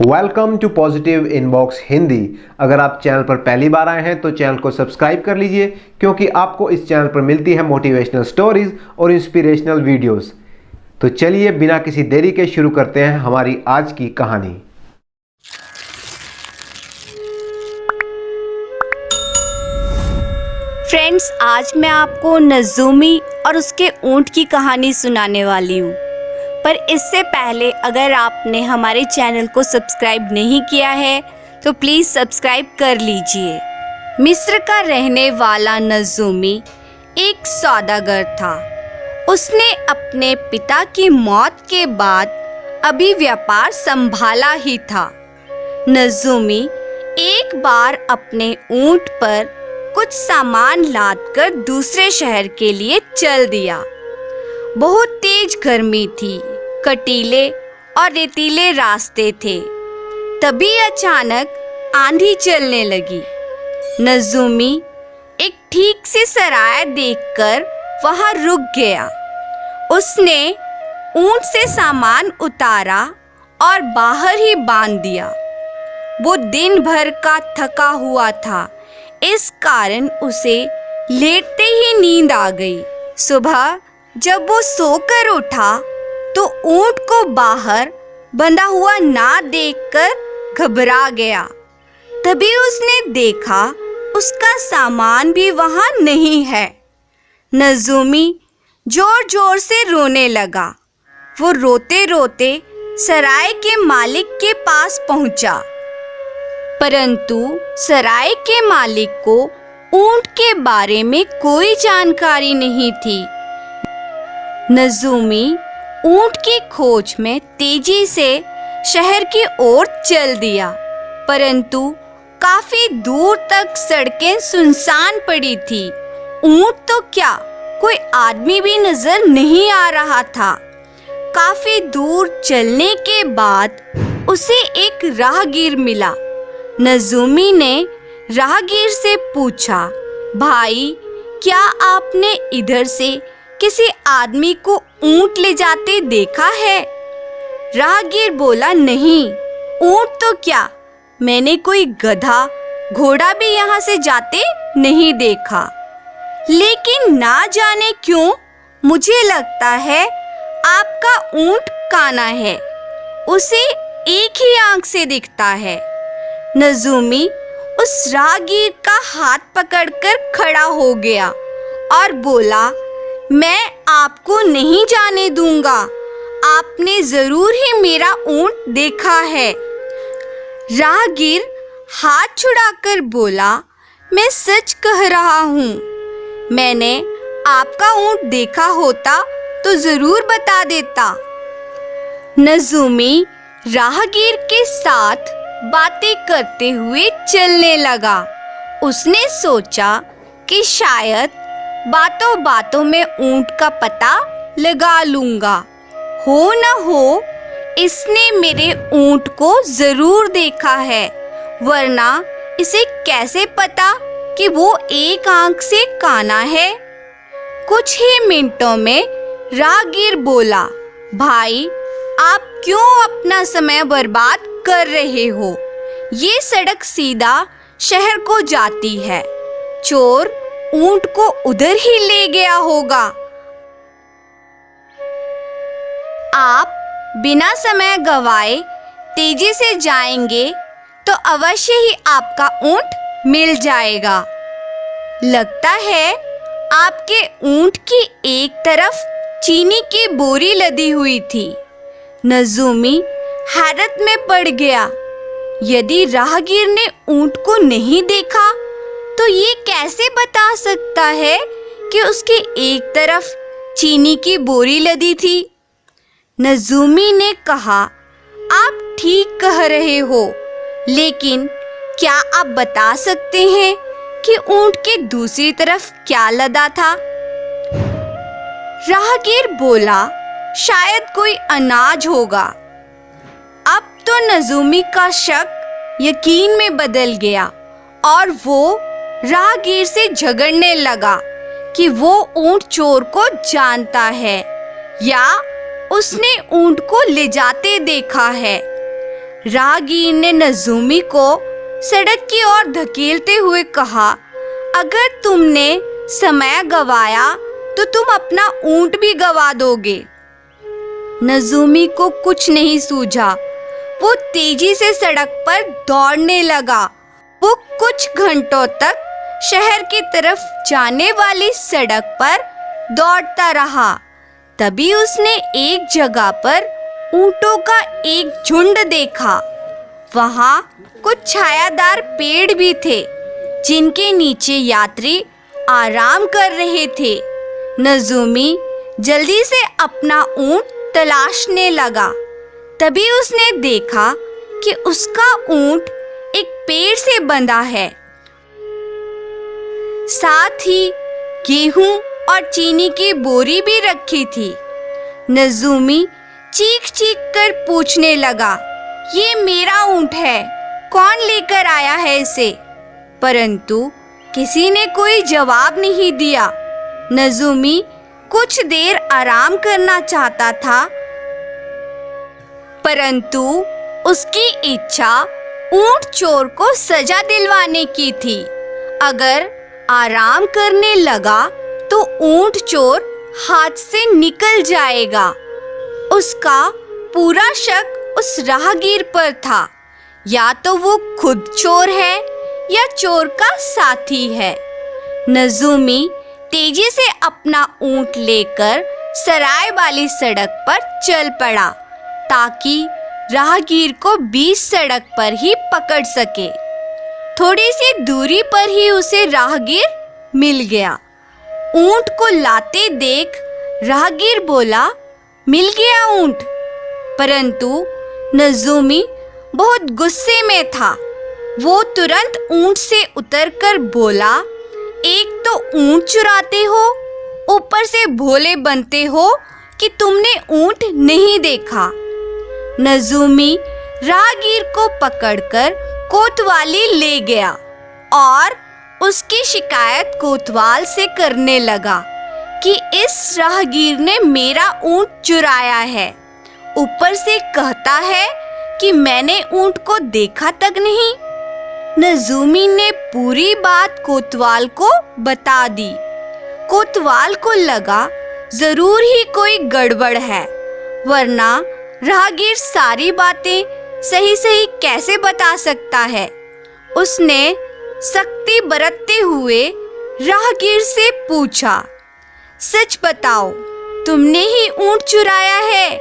Welcome to positive inbox Hindi. अगर आप channel पर पहली बार आए हैं तो चैनल को सब्सक्राइब कर लीजिए, क्योंकि आपको इस चैनल पर मिलती है मोटिवेशनल स्टोरीज और इंस्पिरेशनल वीडियोस। तो चलिए बिना किसी देरी के शुरू करते हैं हमारी आज की कहानी। फ्रेंड्स, आज मैं आपको नज़ूमी और उसके ऊंट की कहानी सुनाने वाली हूँ। पर इससे पहले अगर आपने हमारे चैनल को सब्सक्राइब नहीं किया है तो प्लीज़ सब्सक्राइब कर लीजिए। मिस्र का रहने वाला नज़ूमी एक सौदागर था। उसने अपने पिता की मौत के बाद अभी व्यापार संभाला ही था। नज़ूमी एक बार अपने ऊंट पर कुछ सामान लादकर दूसरे शहर के लिए चल दिया। बहुत तेज गर्मी थी, कटीले और रेतीले रास्ते थे। तभी अचानक आंधी चलने लगी। नज़ूमी एक ठीक सी सराय देखकर वहां रुक गया। उसने ऊंट से सामान उतारा और बाहर ही बांध दिया। वो दिन भर का थका हुआ था, इस कारण उसे लेटते ही नींद आ गई। सुबह जब वो सोकर उठा तो ऊंट को बाहर बंधा हुआ ना देखकर घबरा गया। तभी उसने देखा उसका सामान भी वहां नहीं है। नज़ूमी जोर जोर से रोने लगा। वो रोते रोते सराय के मालिक के पास पहुंचा, परंतु सराय के मालिक को ऊंट के बारे में कोई जानकारी नहीं थी। नज़ूमी ऊंट की खोज में तेजी से शहर की ओर चल दिया, परंतु काफी दूर तक सड़कें सुनसान पड़ी थी। ऊंट तो क्या, कोई आदमी भी नजर नहीं आ रहा था। काफी दूर चलने के बाद उसे एक राहगीर मिला। नज़ूमी ने राहगीर से पूछा, भाई, क्या आपने इधर से किसी आदमी को ऊंट ले जाते देखा है? राहगीर बोला, नहीं, ऊंट तो क्या, मैंने कोई गधा घोड़ा भी यहाँ से जाते नहीं देखा। लेकिन ना जाने क्यों मुझे लगता है आपका ऊंट काना है, उसे एक ही आंख से दिखता है। नज़ूमी उस राहगीर का हाथ पकड़कर खड़ा हो गया और बोला, मैं आपको नहीं जाने दूंगा, आपने जरूर ही मेरा ऊंट देखा है। राहगीर हाथ छुड़ाकर बोला, मैं सच कह रहा हूँ, मैंने आपका ऊंट देखा होता तो जरूर बता देता। नज़ूमी राहगीर के साथ बातें करते हुए चलने लगा। उसने सोचा कि शायद बातों बातों में ऊंट का पता लगा लूंगा। हो न हो इसने मेरे ऊंट को जरूर देखा है, वरना इसे कैसे पता कि वो एक आंख से काना है। कुछ ही मिनटों में राहगीर बोला, भाई, आप क्यों अपना समय बर्बाद कर रहे हो? ये सड़क सीधा शहर को जाती है। चोर ऊंट को उधर ही ले गया होगा। आप बिना समय गवाए तेजी से जाएंगे तो अवश्य ही आपका ऊंट मिल जाएगा। लगता है आपके ऊंट की एक तरफ चीनी की बोरी लदी हुई थी। नज़ूमी हैरत में पड़ गया। यदि राहगीर ने ऊंट को नहीं देखा तो ये कैसे बता सकता है कि उसकी एक तरफ चीनी की बोरी लदी थी? नज़ूमी ने कहा, आप ठीक कह रहे हो, लेकिन क्या आप बता सकते हैं कि ऊंट के दूसरी तरफ क्या लदा था? राहगीर बोला, शायद कोई अनाज होगा। अब तो नज़ूमी का शक यकीन में बदल गया और वो राहगीर से झगड़ने लगा कि वो ऊंट चोर को जानता है या उसने ऊंट को ले जाते देखा है। राहगीर ने नजूमी को सड़क की ओर धकेलते हुए कहा, अगर तुमने समय गवाया तो तुम अपना ऊंट भी गवा दोगे। नजूमी को कुछ नहीं सूझा। वो तेजी से सड़क पर दौड़ने लगा। वो कुछ घंटों तक शहर की तरफ जाने वाली सड़क पर दौड़ता रहा। तभी उसने एक जगह पर ऊंटों का एक झुंड देखा। वहां कुछ छायादार पेड़ भी थे जिनके नीचे यात्री आराम कर रहे थे। नजूमी जल्दी से अपना ऊंट तलाशने लगा। तभी उसने देखा कि उसका ऊंट एक पेड़ से बंधा है। साथ ही गेहूं और चीनी की बोरी भी रखी थी। नजूमी चीख चीख कर पूछने लगा, ये मेरा ऊंट है, कौन लेकर आया है इसे? परंतु किसी ने कोई जवाब नहीं दिया। नजूमी कुछ देर आराम करना चाहता था, परंतु उसकी इच्छा ऊंट चोर को सजा दिलवाने की थी। अगर आराम करने लगा तो ऊंट चोर हाथ से निकल जाएगा। उसका पूरा शक उस राहगीर पर था। या तो वो खुद चोर है या चोर का साथी है। नजूमी तेजी से अपना ऊंट लेकर सराय वाली सड़क पर चल पड़ा ताकि राहगीर को बीच सड़क पर ही पकड़ सके। थोड़ी सी दूरी पर ही उसे राहगीर मिल गया। ऊंट को लाते देख राहगीर बोला, मिल गया ऊंट। परंतु नजूमी बहुत गुस्से में था। वो तुरंत ऊंट से उतरकर बोला, एक तो ऊंट चुराते हो, ऊपर से भोले बनते हो कि तुमने ऊंट नहीं देखा। नजूमी राहगीर को पकड़कर कोतवाली ले गया और उसकी शिकायत कोतवाल से करने लगा कि इस राहगीर ने मेरा ऊंट चुराया है। ऊपर से कहता है कि मैंने ऊंट को देखा तक नहीं। नजूमी ने पूरी बात कोतवाल को बता दी। कोतवाल को लगा जरूर ही कोई गड़बड़ है, वरना राहगीर सारी बातें सही सही कैसे बता सकता है। उसने सख्ती बरतते हुए राहगीर से पूछा, सच बताओ, तुमने ही ऊंट चुराया है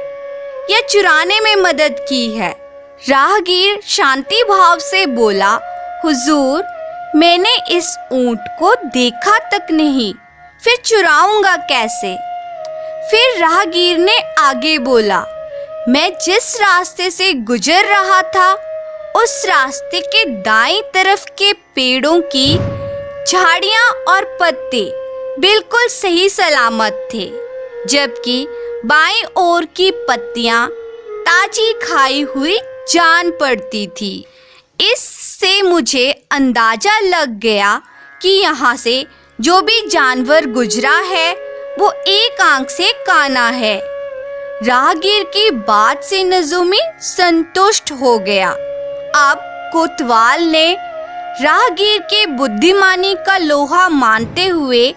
या चुराने में मदद की है? राहगीर शांति भाव से बोला, हुजूर, मैंने इस ऊंट को देखा तक नहीं, फिर चुराऊंगा कैसे? फिर राहगीर ने आगे बोला, मैं जिस रास्ते से गुजर रहा था उस रास्ते के दाईं तरफ के पेड़ों की झाड़ियां और पत्ते बिल्कुल सही सलामत थे, जबकि बाईं ओर की पत्तियां ताजी खाई हुई जान पड़ती थी। इससे मुझे अंदाजा लग गया कि यहाँ से जो भी जानवर गुजरा है वो एक आंख से काना है। राहगीर की बात से नजूमी संतुष्ट हो गया। अब कोतवाल ने राहगीर के बुद्धिमानी का लोहा मानते हुए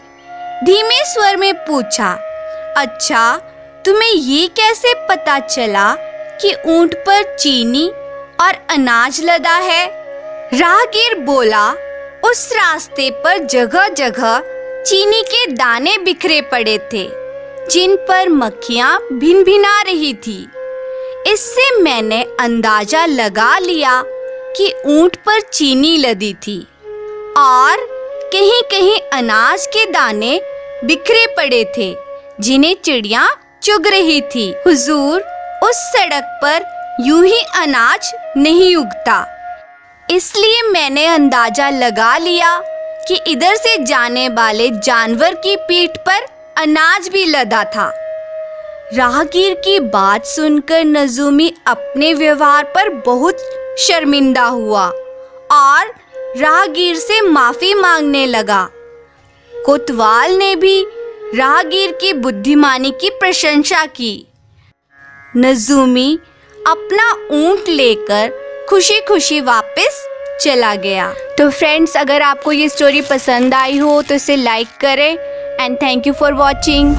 धीमे स्वर में पूछा, अच्छा, तुम्हें ये कैसे पता चला कि ऊंट पर चीनी और अनाज लदा है? राहगीर बोला, उस रास्ते पर जगह जगह चीनी के दाने बिखरे पड़े थे जिन पर मक्खियां भिनभिना रही थी। इससे मैंने अंदाजा लगा लिया कि ऊंट पर चीनी लदी थी और कहीं कहीं अनाज के दाने बिखरे पड़े थे जिन्हें चिड़ियां चुग रही थी। हुजूर, उस सड़क पर यूं ही अनाज नहीं उगता, इसलिए मैंने अंदाजा लगा लिया कि इधर से जाने वाले जानवर की पीठ पर अनाज भी लदा था। राहगीर की बात सुनकर नजूमी अपने व्यवहार पर बहुत शर्मिंदा हुआ और राहगीर से माफी मांगने लगा। कोतवाल ने भी राहगीर की बुद्धिमानी की प्रशंसा की। नजूमी अपना ऊंट लेकर खुशी खुशी वापस चला गया। तो फ्रेंड्स, अगर आपको ये स्टोरी पसंद आई हो तो इसे लाइक करें and thank you for watching.